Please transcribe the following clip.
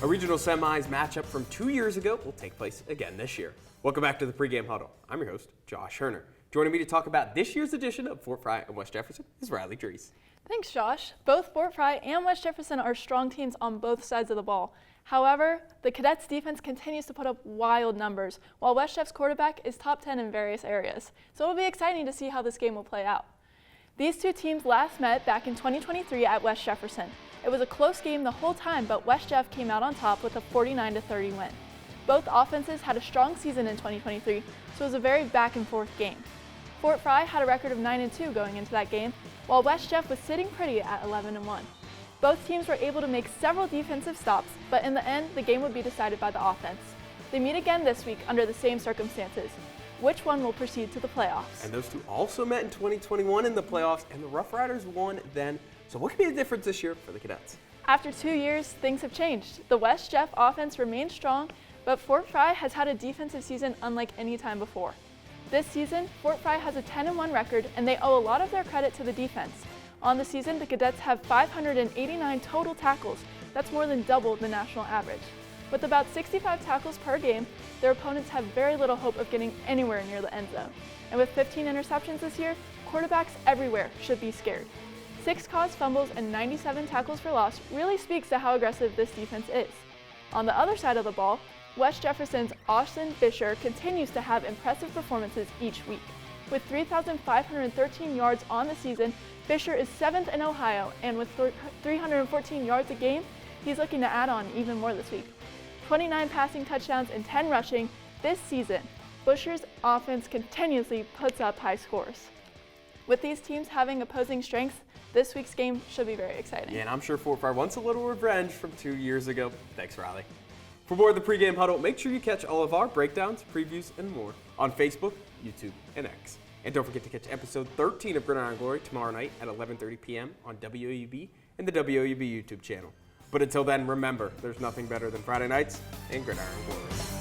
A regional semis matchup from 2 years ago will take place again this year. Welcome back to the pregame huddle. I'm your host, Josh Herner. Joining me to talk about this year's edition of Fort Frye and West Jefferson is Riley Drees. Thanks, Josh. Both Fort Frye and West Jefferson are strong teams on both sides of the ball. However, the Cadets' defense continues to put up wild numbers, while West Jeff's quarterback is top 10 in various areas. So it'll be exciting to see how this game will play out. These two teams last met back in 2023 at West Jefferson. It was a close game the whole time, but West Jeff came out on top with a 49-30 win. Both offenses had a strong season in 2023, so it was a very back-and-forth game. Fort Frye had a record of 9-2 going into that game, while West Jeff was sitting pretty at 11-1. Both teams were able to make several defensive stops, but in the end, the game would be decided by the offense. They meet again this week under the same circumstances. Which one will proceed to the playoffs? And those two also met in 2021 in the playoffs, and the Rough Riders won then. So what could be the difference this year for the Cadets? After 2 years, things have changed. The West Jeff offense remains strong, but Fort Frye has had a defensive season unlike any time before. This season, Fort Frye has a 10-1 record, and they owe a lot of their credit to the defense. On the season, the Cadets have 589 total tackles. That's more than double the national average. With about 65 tackles per game, their opponents have very little hope of getting anywhere near the end zone. And with 15 interceptions this year, quarterbacks everywhere should be scared. 6 caused fumbles and 97 tackles for loss really speaks to how aggressive this defense is. On the other side of the ball, West Jefferson's Austin Fisher continues to have impressive performances each week. With 3,513 yards on the season, Fisher is 7th in Ohio, and with 314 yards a game, he's looking to add on even more this week. 29 passing touchdowns and 10 rushing this season. Busher's offense continuously puts up high scores. With these teams having opposing strengths, this week's game should be very exciting. Yeah, and I'm sure Fort Frye wants a little revenge from 2 years ago. Thanks, Riley. For more of the pregame huddle, make sure you catch all of our breakdowns, previews, and more on Facebook, YouTube, and X. And don't forget to catch episode 13 of Gridiron Glory tomorrow night at 11:30 p.m. on WAUB and the WAUB YouTube channel. But until then, remember, there's nothing better than Friday nights and Gridiron Glory.